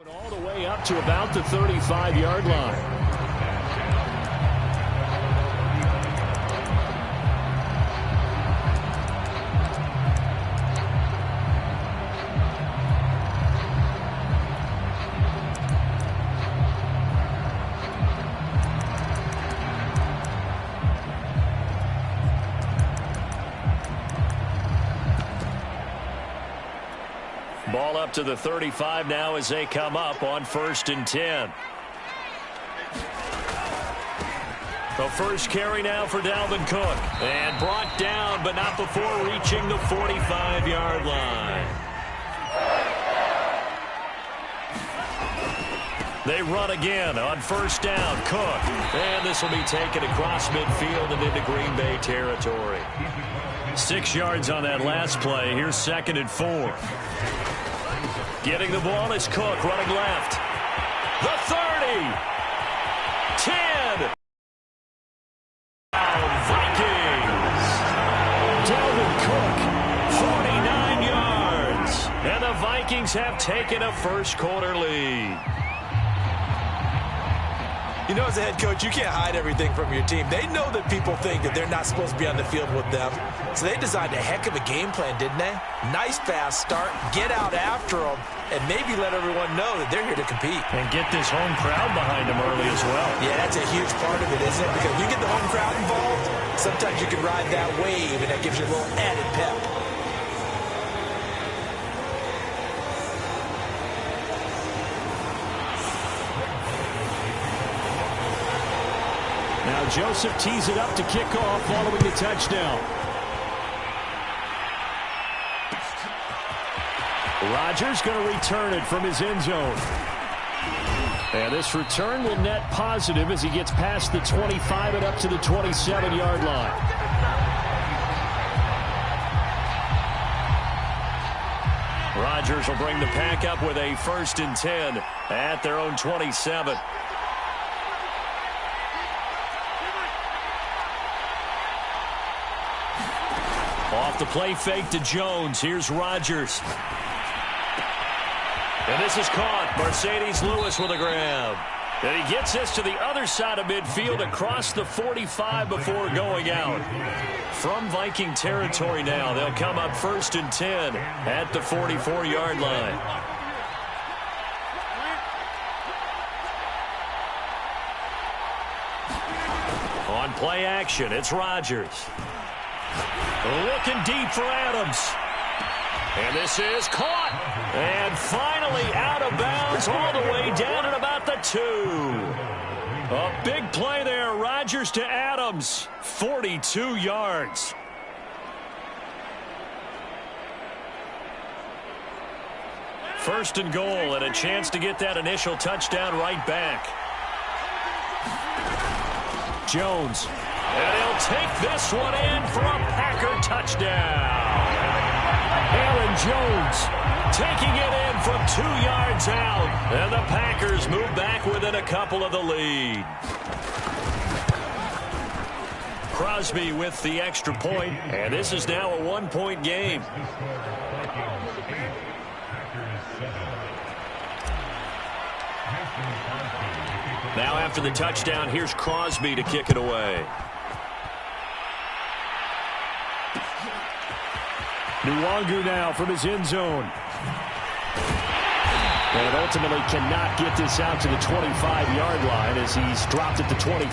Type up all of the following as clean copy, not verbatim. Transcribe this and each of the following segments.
All the way up to about the 35-yard line. Ball up to the 35 now as they come up on 1st and 10. The first carry now for Dalvin Cook. And brought down, but not before reaching the 45-yard line. They run again on 1st down. Cook. And this will be taken across midfield and into Green Bay territory. 6 yards on that last play. Here's 2nd and 4. Getting the ball is Cook running left. The 30. 10. Vikings. Dalvin Cook, 49 yards. And the Vikings have taken a first-quarter lead. You know, as a head coach, you can't hide everything from your team. They know that people think that they're not supposed to be on the field with them. So they designed a heck of a game plan, didn't they? Nice fast start, get out after them, and maybe let everyone know that they're here to compete. And get this home crowd behind them early as well. Yeah, that's a huge part of it, isn't it? Because you get the home crowd involved, sometimes you can ride that wave, and that gives you a little added pep. Now Joseph tees it up to kick off following the touchdown. Rodgers going to return it from his end zone. And this return will net positive as he gets past the 25 and up to the 27-yard line. Rodgers will bring the pack up with a 1st and 10 at their own 27. Off the play fake to Jones. Here's Rodgers. And this is caught. Mercedes Lewis with a grab. And he gets this to the other side of midfield across the 45 before going out. From Viking territory now, they'll come up 1st and 10 at the 44-yard line. On play action, it's Rodgers. Looking deep for Adams. And this is caught. And finally out of bounds all the way down at about the 2. A big play there. Rodgers to Adams. 42 yards. First and goal and a chance to get that initial touchdown right back. Jones. And he'll take this one in for a Packer touchdown. Aaron Jones taking it in from 2 yards out. And the Packers move back within a couple of the lead. Crosby with the extra point, and this is now a 1-point game. Now after the touchdown, here's Crosby to kick it away. Nwangu now from his end zone. And ultimately cannot get this out to the 25-yard line as he's dropped at the 23.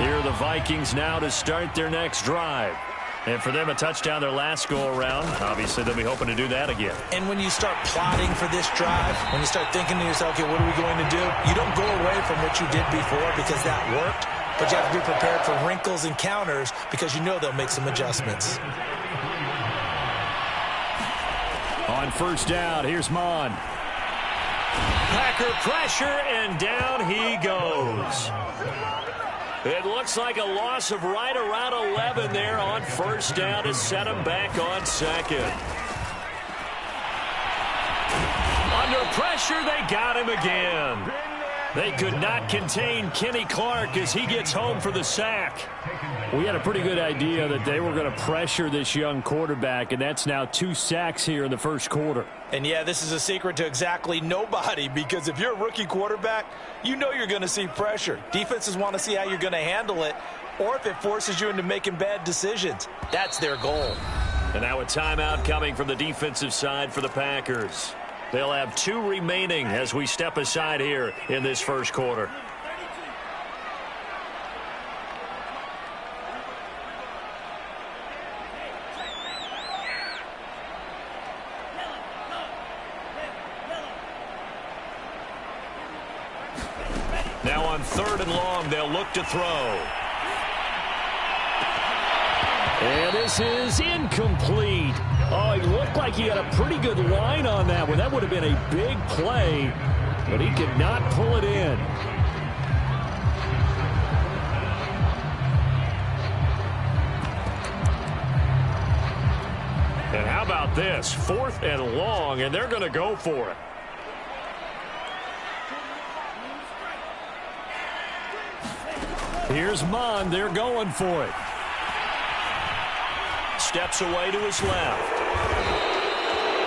Here are the Vikings now to start their next drive. And for them, a touchdown their last go-around. Obviously, they'll be hoping to do that again. And when you start plotting for this drive, when you start thinking to yourself, okay, what are we going to do? You don't go away from what you did before because that worked. But you have to be prepared for wrinkles and counters because you know they'll make some adjustments. On 1st down, here's Mon. Packer pressure, and down he goes. It looks like a loss of right around 11 there on 1st down to set him back on 2nd. Under pressure, they got him again. They could not contain Kenny Clark as he gets home for the sack. We had a pretty good idea that they were going to pressure this young quarterback, and that's now 2 sacks here in the first quarter. And, yeah, this is a secret to exactly nobody, because if you're a rookie quarterback, you know you're going to see pressure. Defenses want to see how you're going to handle it, or if it forces you into making bad decisions. That's their goal. And now a timeout coming from the defensive side for the Packers. They'll have 2 remaining as we step aside here in this first quarter. Now on 3rd and long, they'll look to throw. And this is incomplete. Oh, he looked like he had a pretty good line on that one. That would have been a big play, but he could not pull it in. And how about this? 4th and long, and they're going to go for it. Here's Mond. They're going for it. Steps away to his left.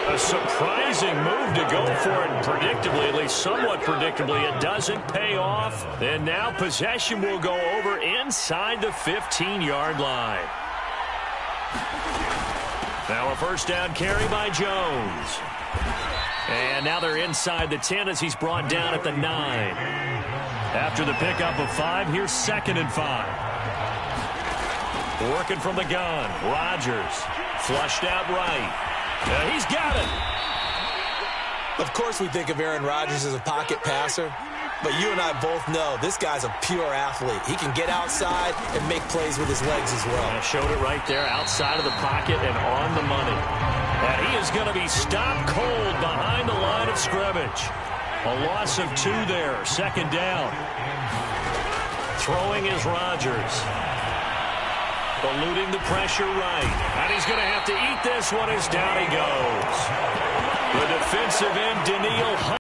A surprising move to go for it, and predictably, at least somewhat predictably, it doesn't pay off. And now possession will go over inside the 15-yard line. Now a first down carry by Jones. And now they're inside the 10 as he's brought down at the 9. After the pickup of 5, here's 2nd and 5. Working from the gun. Rodgers flushed out right. He's got it. Of course we think of Aaron Rodgers as a pocket passer, but you and I both know this guy's a pure athlete. He can get outside and make plays with his legs as well. I showed it right there, outside of the pocket and on the money. And he is going to be stopped cold behind the line of scrimmage. A loss of 2 there, 2nd down. Throwing is Rodgers. Eluding the pressure right. And he's going to have to eat this one as down he goes. The defensive end, Danielle Hunter.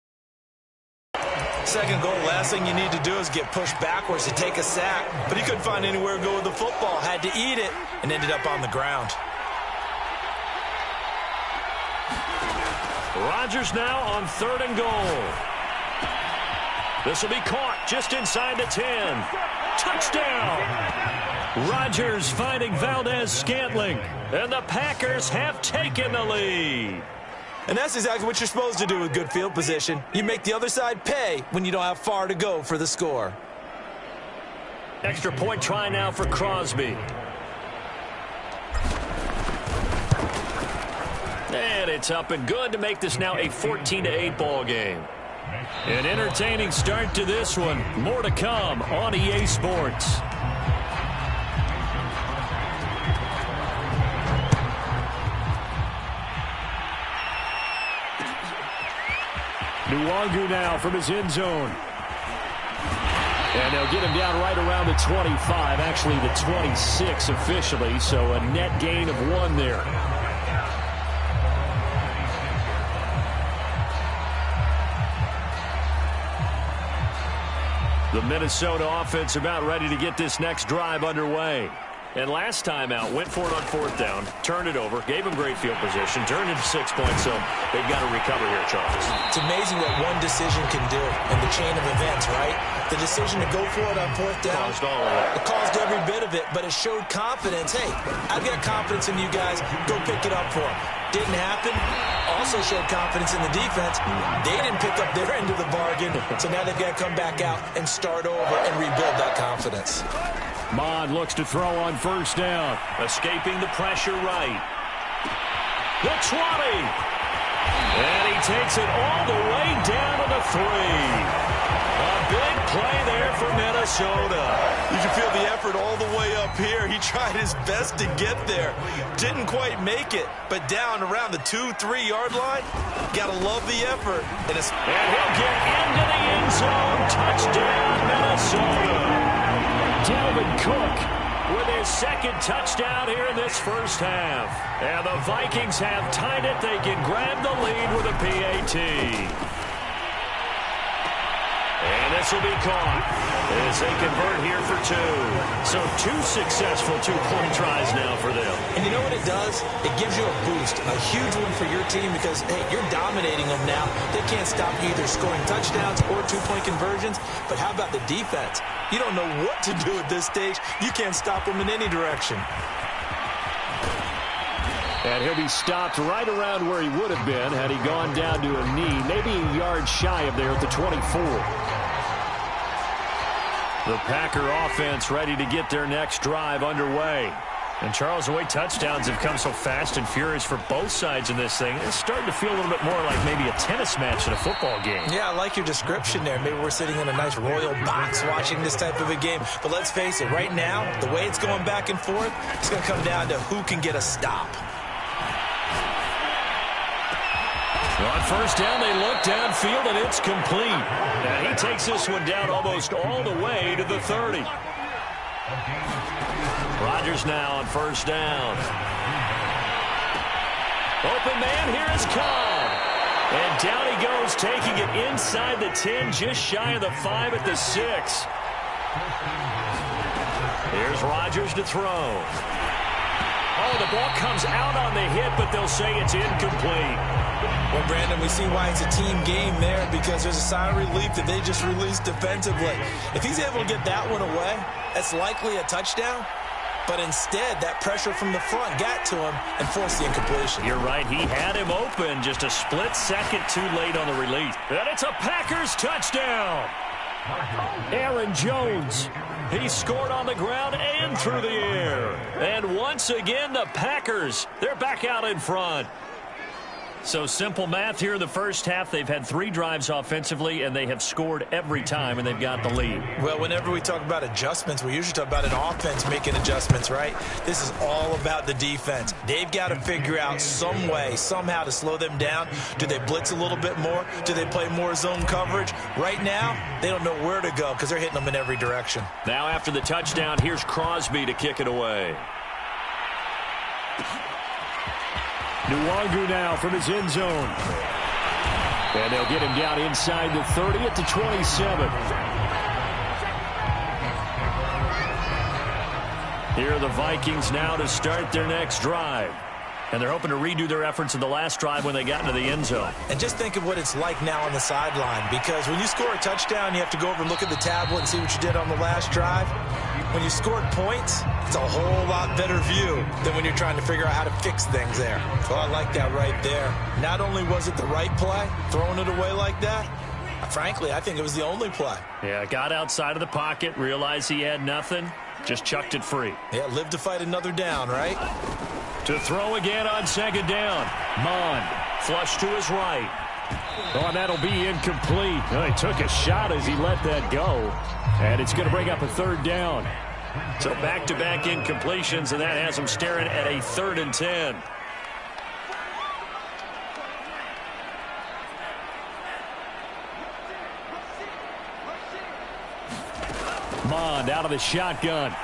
2nd goal, last thing you need to do is get pushed backwards to take a sack. But he couldn't find anywhere to go with the football. Had to eat it and ended up on the ground. Rodgers now on 3rd and goal. This will be caught just inside the 10. Touchdown! Rodgers finding Valdez-Scantling, and the Packers have taken the lead. And that's exactly what you're supposed to do with good field position. You make the other side pay when you don't have far to go for the score. Extra point try now for Crosby. And it's up and good to make this now a 14-8 ball game. An entertaining start to this one. More to come on EA Sports. Nwangu now from his end zone. And they'll get him down right around the 25, actually the 26 officially, so a net gain of 1 there. The Minnesota offense about ready to get this next drive underway. And last time out, went for it on 4th down, turned it over, gave him great field position, turned into 6 points, so they've got to recover here, Charles. It's amazing what one decision can do in the chain of events, right? The decision to go for it on 4th down, Caused all of it. It caused every bit of it, but it showed confidence. Hey, I've got confidence in you guys. Go pick it up for them. Didn't happen. Also showed confidence in the defense. They didn't pick up their end of the bargain, so now they've got to come back out and start over and rebuild that confidence. Mond looks to throw on 1st down. Escaping the pressure right. The 20. And he takes it all the way down to the 3. A big play there for Minnesota. You can feel the effort all the way up here. He tried his best to get there. Didn't quite make it, but down around the 2-3 yard line. Gotta love the effort. And he'll get into the end zone. Touchdown, Minnesota. Dalvin Cook with his 2nd touchdown here in this first half. And the Vikings have tied it. They can grab the lead with a PAT. And this will be caught as they convert here for two. So 2 successful two-point tries now for them. And you know what it does? It gives you a boost, a huge one for your team because, hey, you're dominating them now. They can't stop you either scoring touchdowns or two-point conversions. But how about the defense? You don't know what to do at this stage. You can't stop them in any direction. And he'll be stopped right around where he would have been had he gone down to a knee, maybe a yard shy of there at the 24. The Packer offense ready to get their next drive underway. And, Charles, the way touchdowns have come so fast and furious for both sides in this thing, it's starting to feel a little bit more like maybe a tennis match in a football game. Yeah, I like your description there. Maybe we're sitting in a nice royal box watching this type of a game. But let's face it, right now, the way it's going back and forth, it's going to come down to who can get a stop. On first down, they look downfield, and it's complete. Now, he takes this one down almost all the way to the 30. Rodgers now on first down. Open man, here is Cobb. And down he goes, taking it inside the 10, just shy of the 5 at the 6. Here's Rodgers to throw. Oh, the ball comes out on the hit, but they'll say it's incomplete. Well, Brandon, we see why it's a team game there because there's a sigh of relief that they just released defensively. If he's able to get that one away, that's likely a touchdown. But instead, that pressure from the front got to him and forced the incompletion. You're right. He had him open just a split second too late on the release. And it's a Packers touchdown. Aaron Jones. He scored on the ground and through the air. And once again, the Packers, they're back out in front. So simple math here in the first half. They've had 3 drives offensively, and they have scored every time, and they've got the lead. Well, whenever we talk about adjustments, we usually talk about an offense making adjustments, right? This is all about the defense. They've got to figure out some way, somehow to slow them down. Do they blitz a little bit more? Do they play more zone coverage? Right now, they don't know where to go because they're hitting them in every direction. Now after the touchdown, here's Crosby to kick it away. Nwangu now from his end zone. And they'll get him down inside the 30 at the 27. Here are the Vikings now to start their next drive. And they're hoping to redo their efforts in the last drive when they got into the end zone. And just think of what it's like now on the sideline, because when you score a touchdown, you have to go over and look at the tablet and see what you did on the last drive. When you scored points, it's a whole lot better view than when you're trying to figure out how to fix things there. So I like that right there. Not only was it the right play, throwing it away like that, frankly, I think it was the only play. Yeah, got outside of the pocket, realized he had nothing, just chucked it free. Yeah, live to fight another down, right? To throw again on second down. Mond, flush to his right. Oh, and that'll be incomplete. Oh, he took a shot as he let that go. And it's going to bring up a third down. So back-to-back incompletions, and that has him staring at a 3rd and 10. Mond out of the shotgun.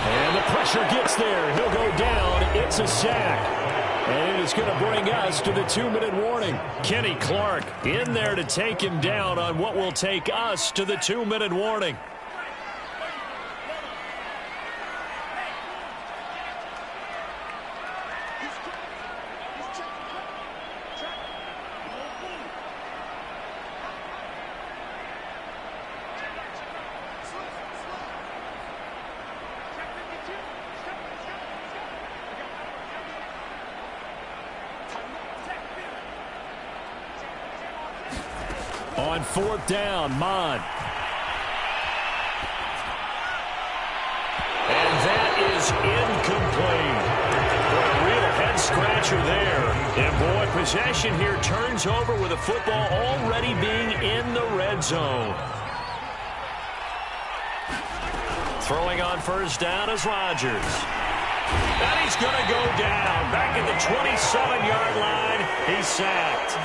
And the pressure gets there. He'll go down. It's a sack. And it's going to bring us to the 2-minute warning. Kenny Clark in there to take him down on what will take us to the 2-minute warning. On 4th down, Mond. And that is incomplete. What a real head-scratcher there. And, boy, possession here turns over with the football already being in the red zone. Throwing on first down is Rodgers. And he's going to go down. Back at the 27-yard line, he's sacked.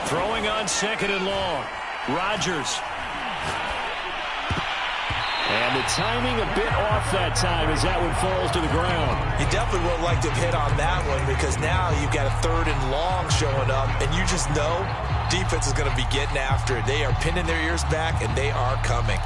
Throwing on 2nd and long. Rodgers. And the timing a bit off that time as that one falls to the ground. You definitely would like to have hit on that one because now you've got a 3rd and long showing up, and you just know defense is going to be getting after it. They are pinning their ears back, and they are coming.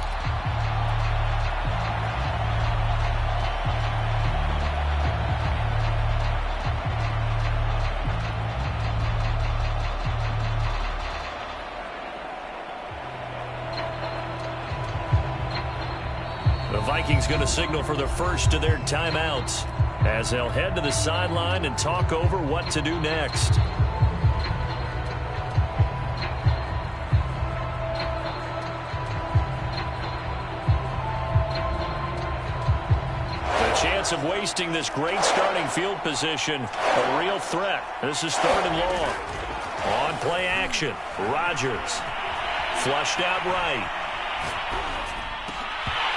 The Vikings going to signal for the first of their timeouts as they'll head to the sideline and talk over what to do next. The chance of wasting this great starting field position, a real threat. This is 3rd and long. On play action, Rodgers. Flushed out right.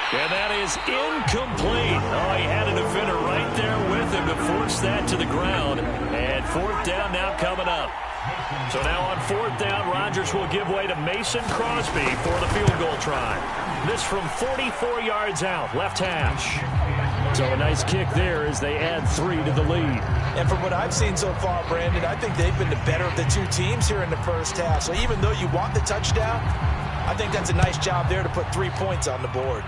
And that is incomplete. Oh, he had a defender right there with him to force that to the ground. And 4th down now coming up. So now on 4th down, Rodgers will give way to Mason Crosby for the field goal try. This from 44 yards out, left hash. So a nice kick there as they add 3 to the lead. And from what I've seen so far, Brandon, I think they've been the better of the two teams here in the first half. So even though you want the touchdown, I think that's a nice job there to put 3 points on the board.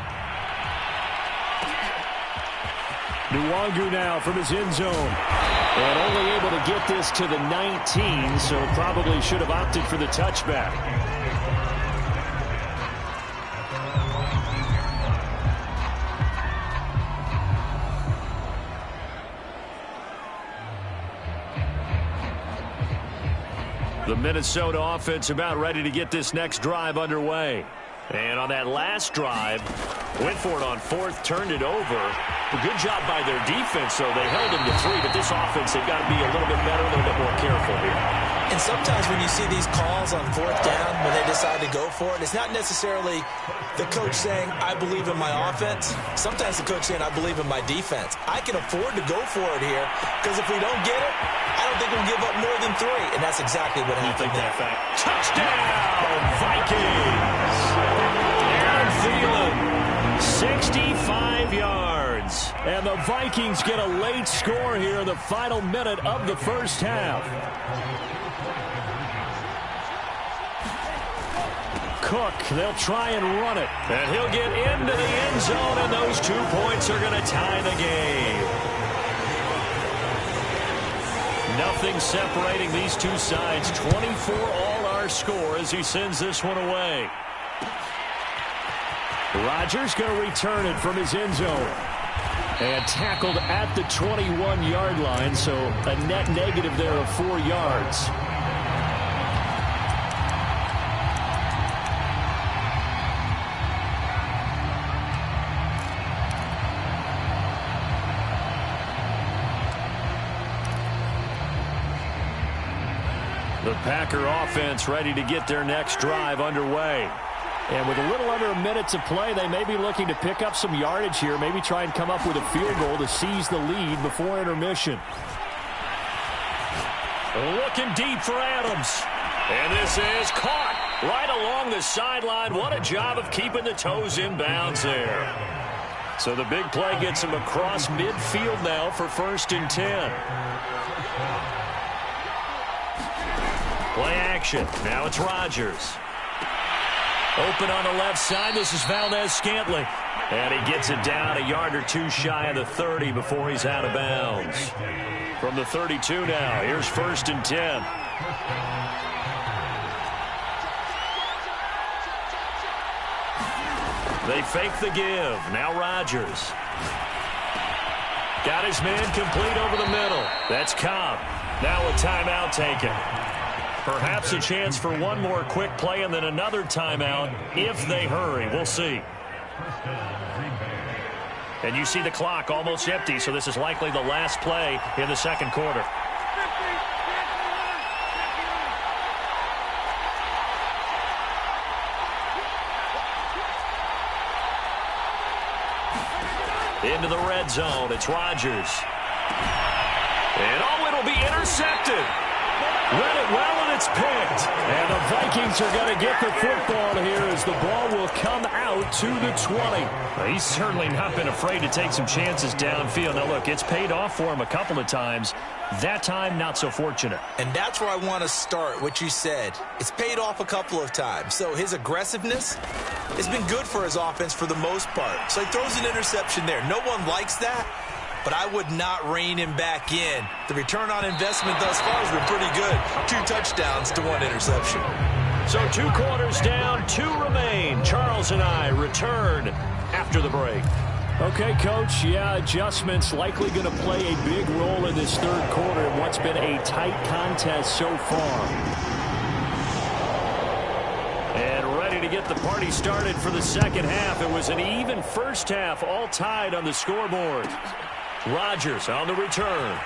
Nwangu now from his end zone. And only able to get this to the 19, so probably should have opted for the touchback. The Minnesota offense about ready to get this next drive underway. And on that last drive, went for it on 4th, turned it over. A good job by their defense, though. They held them to 3, but this offense, they've got to be a little bit better, a little bit more careful here. And sometimes when you see these calls on 4th down, when they decide to go for it, it's not necessarily the coach saying, I believe in my offense. Sometimes the coach saying, I believe in my defense. I can afford to go for it here, because if we don't get it, I don't think we'll give up more than 3. And that's exactly what happened there. Touchdown, Vikings! Aaron Thielen, 65 yards. And the Vikings get a late score here in the final minute of the first half. Cook, they'll try and run it. And he'll get into the end zone, and those 2 points are going to tie the game. Nothing separating these two sides. 24 all our score as he sends this one away. Rodgers going to return it from his end zone. And tackled at the 21-yard line, so a net negative there of 4 yards. The Packer offense ready to get their next drive underway. And with a little under a minute to play, they may be looking to pick up some yardage here, maybe try and come up with a field goal to seize the lead before intermission. Looking deep for Adams. And this is caught right along the sideline. What a job of keeping the toes in bounds there. So the big play gets him across midfield now for 1st and 10. Play action. Now it's Rodgers. Open on the left side. This is Valdez-Scantling. And he gets it down a yard or 2 shy of the 30 before he's out of bounds. From the 32 now, here's 1st and 10. They fake the give. Now Rodgers. Got his man complete over the middle. That's Cobb. Now a timeout taken. Perhaps a chance for one more quick play and then another timeout if they hurry. We'll see. And you see the clock almost empty, so this is likely the last play in the second quarter. Into the red zone. It's Rodgers. And it'll be intercepted. Read it well, and it's picked. And the Vikings are going to get the football here as the ball will come out to the 20. Well, he's certainly not been afraid to take some chances downfield. Now, look, it's paid off for him a couple of times. That time, not so fortunate. And that's where I want to start, what you said. It's paid off a couple of times. So his aggressiveness has been good for his offense for the most part. So he throws an interception there. No one likes that, but I would not rein him back in. The return on investment thus far has been pretty good. 2 touchdowns to 1 interception. So 2 quarters down, 2 remain. Charles and I return after the break. Okay, Coach, yeah, adjustments likely going to play a big role in this third quarter in what's been a tight contest so far. And ready to get the party started for the second half. It was an even first half, all tied on the scoreboard. Rodgers on the return.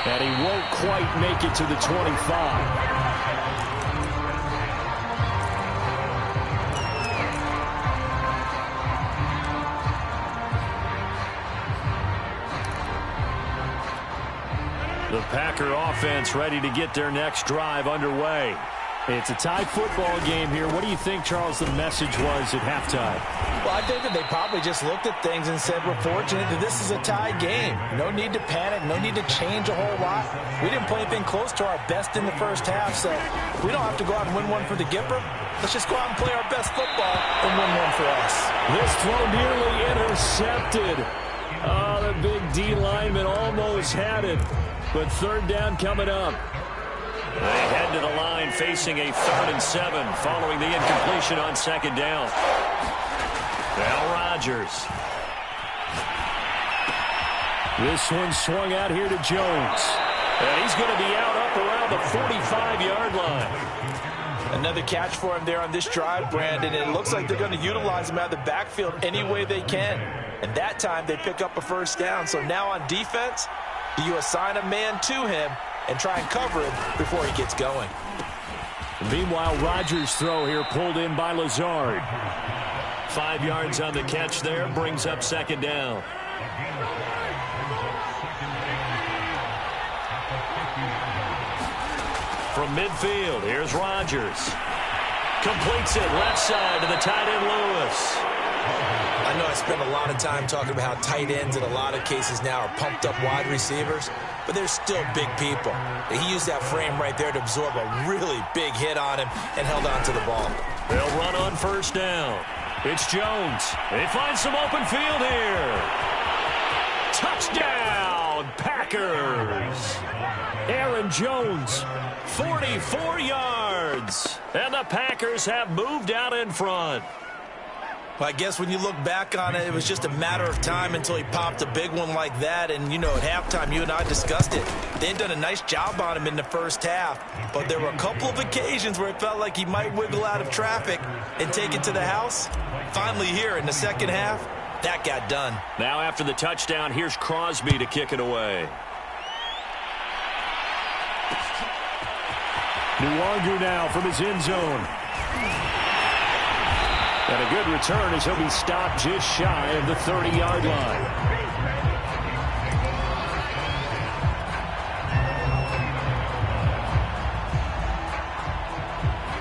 And he won't quite make it to the 25. The Packer offense ready to get their next drive underway. It's a tied football game here. What do you think, Charles, the message was at halftime? Well, I think that they probably just looked at things and said, we're fortunate that this is a tie game. No need to panic. No need to change a whole lot. We didn't play anything close to our best in the first half, so we don't have to go out and win one for the Gipper. Let's just go out and play our best football and win one for us. This throw nearly intercepted. Oh, the big D lineman almost had it. But third down coming up. They head to the line facing a 3rd and 7 following the incompletion on second down. Now Rodgers. This one swung out here to Jones. And he's going to be out up around the 45-yard line. Another catch for him there on this drive, Brandon. And it looks like they're going to utilize him out of the backfield any way they can. And that time they pick up a first down. So now on defense, do you assign a man to him and try and cover him before he gets going? Meanwhile, Rodgers' throw here pulled in by Lazard. 5 yards on the catch there, brings up second down. From midfield, here's Rodgers. Completes it left side to the tight end Lewis. I know I spend a lot of time talking about how tight ends in a lot of cases now are pumped up wide receivers, but they're still big people. He used that frame right there to absorb a really big hit on him and held on to the ball. They'll run on first down. It's Jones. They find some open field here. Touchdown, Packers. Aaron Jones. 44 yards. And the Packers have moved out in front. Well, I guess when you look back on it, it was just a matter of time until he popped a big one like that. And, you know, at halftime, you and I discussed it. They had done a nice job on him in the first half. But there were a couple of occasions where it felt like he might wiggle out of traffic and take it to the house. Finally here in the second half, that got done. Now after the touchdown, here's Crosby to kick it away. Nwangu now from his end zone. And a good return as he'll be stopped just shy of the 30-yard line.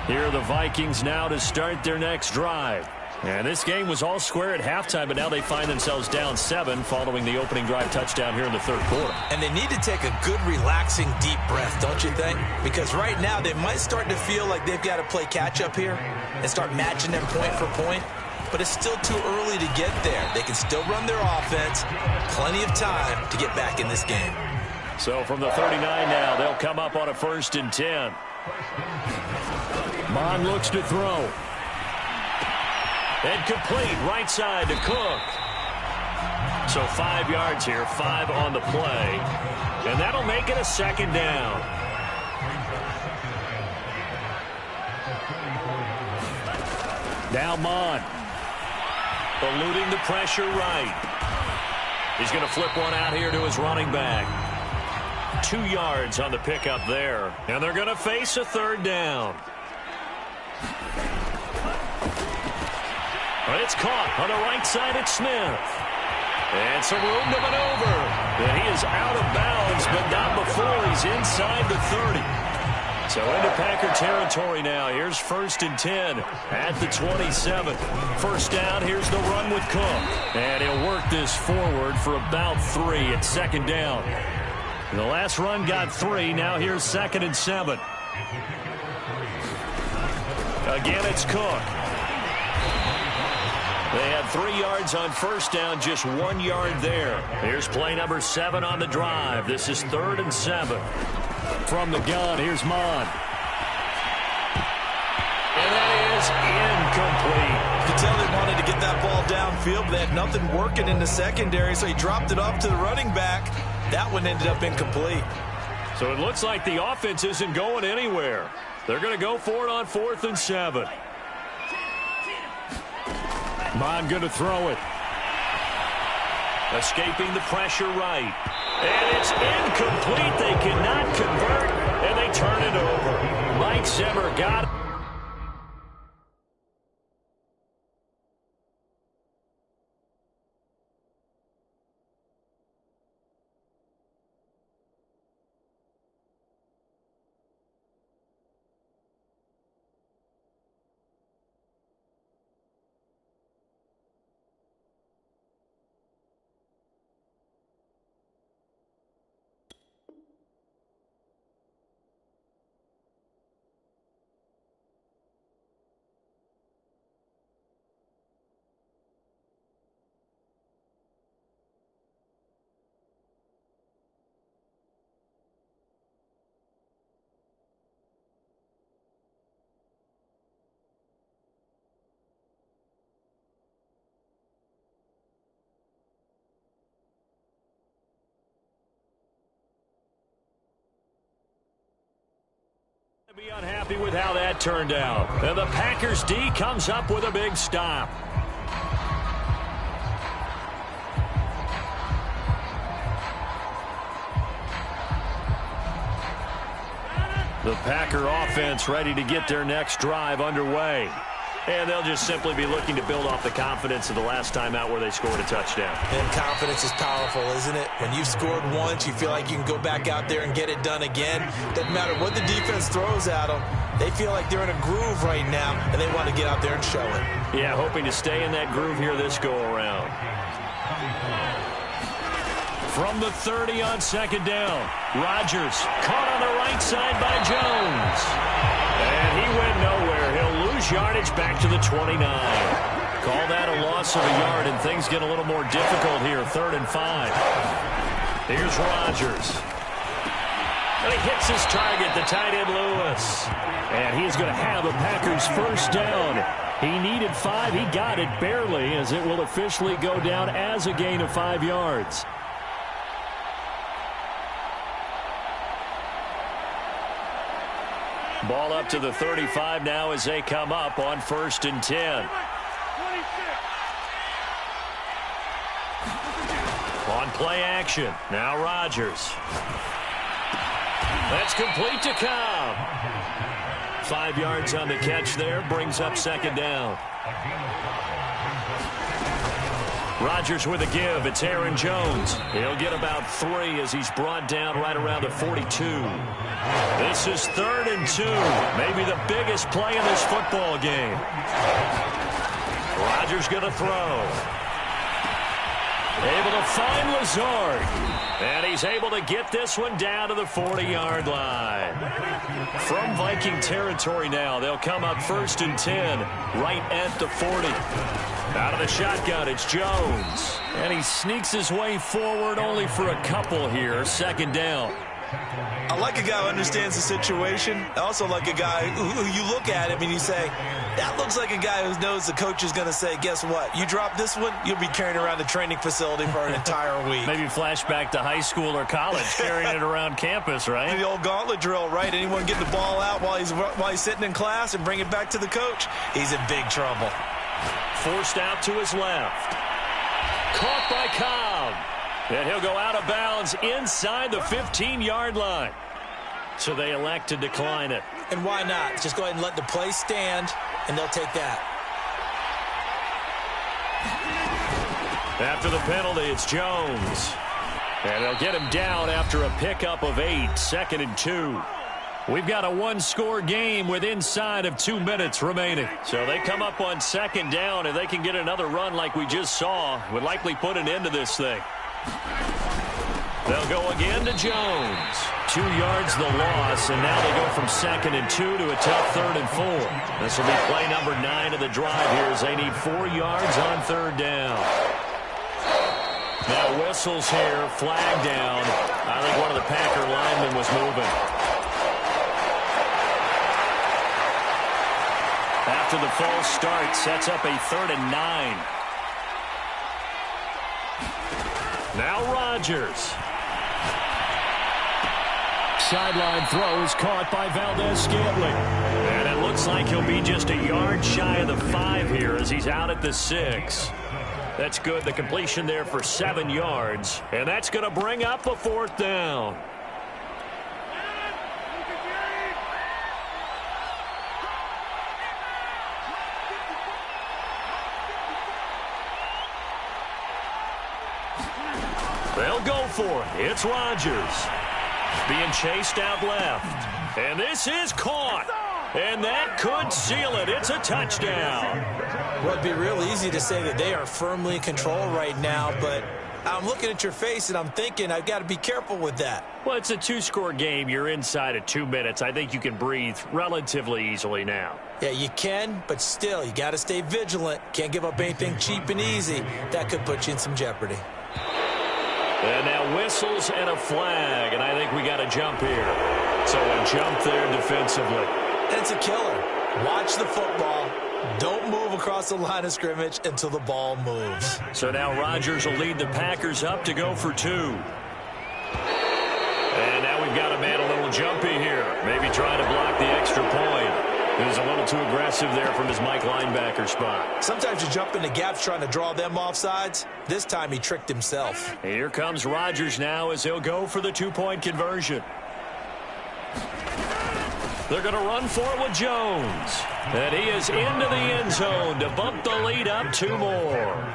Here are the Vikings now to start their next drive. And this game was all square at halftime, but now they find themselves down 7 following the opening drive touchdown here in the third quarter. And they need to take a good, relaxing, deep breath, don't you think? Because right now they might start to feel like they've got to play catch-up here and start matching them point for point. But it's still too early to get there. They can still run their offense. Plenty of time to get back in this game. So from the 39 now, they'll come up on a 1st and 10. Mond looks to throw. And complete right side to Cook. So 5 yards here, 5 on the play. And that'll make it a second down. Now Mond. Eluding the pressure right. He's going to flip one out here to his running back. 2 yards on the pickup there. And they're going to face a third down. It's caught on the right side at Smith. And some room to maneuver. And he is out of bounds, but not before he's inside the 30. So into Packer territory now. Here's 1st and 10 at the 27. First down, here's the run with Cook. And he'll work this forward for about 3 at 2nd down. The last run got 3. Now here's 2nd and 7. Again, it's Cook. They had 3 yards on first down, just 1 yard there. Here's play number 7 on the drive. This is 3rd and 7. From the gun, here's Mond. And that is incomplete. You can tell they wanted to get that ball downfield, but they had nothing working in the secondary, so he dropped it off to the running back. That one ended up incomplete. So it looks like the offense isn't going anywhere. They're going to go for it on 4th and 7. Mond going to throw it. Escaping the pressure right. And it's incomplete. They cannot convert, and they turn it over. Mike Zimmer got it. Be unhappy with how that turned out. And the Packers D comes up with a big stop. The Packer offense ready to get their next drive underway. And they'll just simply be looking to build off the confidence of the last time out where they scored a touchdown. And confidence is powerful, isn't it? When you've scored once, you feel like you can go back out there and get it done again. Doesn't matter what the defense throws at them. They feel like they're in a groove right now, and they want to get out there and show it. Yeah, hoping to stay in that groove here this go-around. From the 30 on 2nd down, Rodgers caught on the right side by Jones. And he went nowhere. He'll lose yardage back to the 29. Call that a loss of a yard, and things get a little more difficult here. 3rd and 5. Here's Rodgers. And he hits his target, the tight end Lewis. And he's going to have the Packers first down. He needed 5. He got it barely, as it will officially go down as a gain of 5 yards. Ball up to the 35 now as they come up on 1st and 10. On play action. Now Rodgers. That's complete to Cobb. 5 yards on the catch there. Brings up 2nd down. Rodgers with a give. It's Aaron Jones. He'll get about 3 as he's brought down right around the 42. This is 3rd and 2. Maybe the biggest play in this football game. Rodgers going to throw. Able to find Lazard. And he's able to get this one down to the 40-yard line. From Viking territory now, they'll come up 1st and 10 right at the 40. Out of the shotgun, it's Jones. And he sneaks his way forward only for a couple here. 2nd down. I like a guy who understands the situation. I also like a guy who you look at him and you say, that looks like a guy who knows the coach is going to say, guess what? You drop this one, you'll be carrying around the training facility for an entire week. Maybe flashback to high school or college, carrying it around campus, right? The old gauntlet drill, right? Anyone get the ball out while he's sitting in class and bring it back to the coach? He's in big trouble. Forced out to his left. Caught by Cobb. And he'll go out of bounds inside the 15-yard line. So they elect to decline it. And why not? Just go ahead and let the play stand, and they'll take that. After the penalty, it's Jones. And they'll get him down after a pickup of 8, 2nd and 2. We've got a one-score game with inside of 2 minutes remaining. So they come up on 2nd down, and they can get another run like we just saw. Would likely put an end to this thing. They'll go again to Jones. 2 yards the loss, and now they go from 2nd and 2 to a tough 3rd and 4. This will be play number 9 of the drive here as they need 4 yards on 3rd down. Now whistles here, flag down. I think one of the Packer linemen was moving. After the false start, sets up a 3rd and 9. Now Rodgers. Sideline throw is caught by Valdez-Scantling. And it looks like he'll be just a yard shy of the 5 here as he's out at the 6. That's good. The completion there for 7 yards. And that's going to bring up a 4th down. They'll go for it. It's Rodgers. Being chased out left. And this is caught. And that could seal it. It's a touchdown. Well, it'd be real easy to say that they are firmly in control right now, but I'm looking at your face and I'm thinking I've got to be careful with that. Well, it's a 2-score game. You're inside of 2 minutes. I think you can breathe relatively easily now. Yeah, you can, but still, you got to stay vigilant. Can't give up anything cheap and easy. That could put you in some jeopardy. And now whistles and a flag, and I think we got a jump here. So a jump there defensively. And it's a killer. Watch the football. Don't move across the line of scrimmage until the ball moves. So now Rodgers will lead the Packers up to go for 2. And now we've got a man a little jumpy here. Maybe trying to block the extra point. He was a little too aggressive there from his Mike linebacker spot. Sometimes you jump into gaps trying to draw them off sides. This time he tricked himself. Here comes Rodgers now as he'll go for the 2-point conversion. They're going to run for it with Jones. And he is into the end zone to bump the lead up 2 more.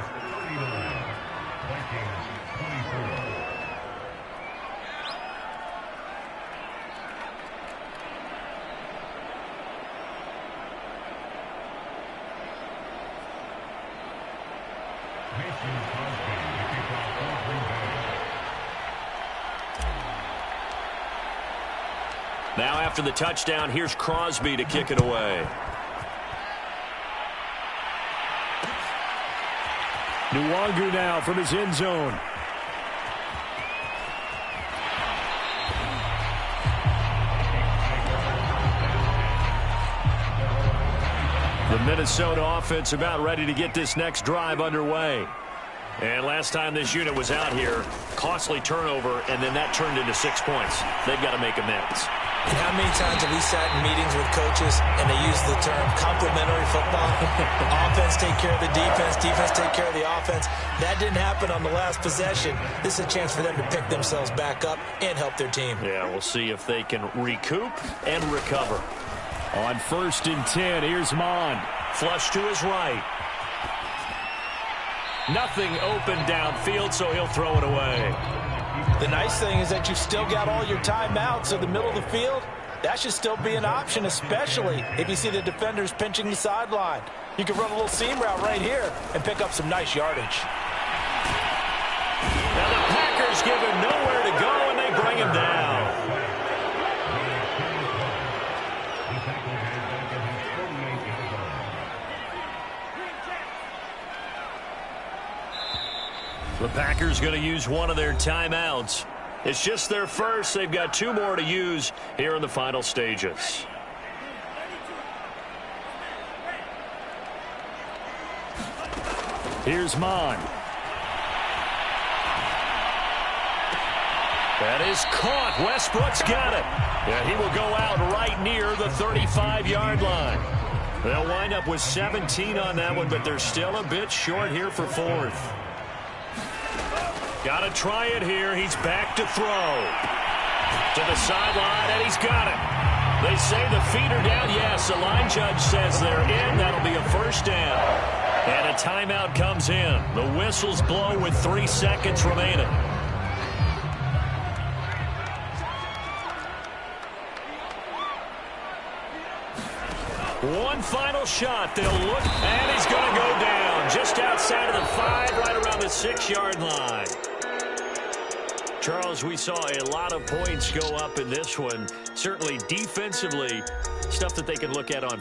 Now after the touchdown, here's Crosby to kick it away. Nwangu now from his end zone. The Minnesota offense about ready to get this next drive underway. And last time this unit was out here, costly turnover, and then that turned into 6 points. They've got to make amends. And how many times have we sat in meetings with coaches and they use the term complementary football? Offense take care of the defense, defense take care of the offense. That didn't happen on the last possession. This is a chance for them to pick themselves back up and help their team. Yeah, we'll see if they can recoup and recover. On 1st and 10, here's Mond. Flush to his right. Nothing open downfield, so he'll throw it away. The nice thing is that you've still got all your timeouts in the middle of the field. That should still be an option, especially if you see the defenders pinching the sideline. You can run a little seam route right here and pick up some nice yardage. Now the Packers give him nowhere to go, and they bring him down. The Packers going to use one of their timeouts. It's just their first. They've got 2 more to use here in the final stages. Here's Mond. That is caught. Westbrook's got it. Yeah, he will go out right near the 35-yard line. They'll wind up with 17 on that one, but they're still a bit short here for 4th. Got to try it here. He's back to throw. To the sideline, and he's got it. They say the feet are down. Yes, the line judge says they're in. That'll be a 1st down. And a timeout comes in. The whistles blow with 3 seconds remaining. One final shot. They'll look, and he's going to go down just outside of the 5, right around the 6-yard line. Charles, we saw a lot of points go up in this one. Certainly defensively, stuff that they can look at on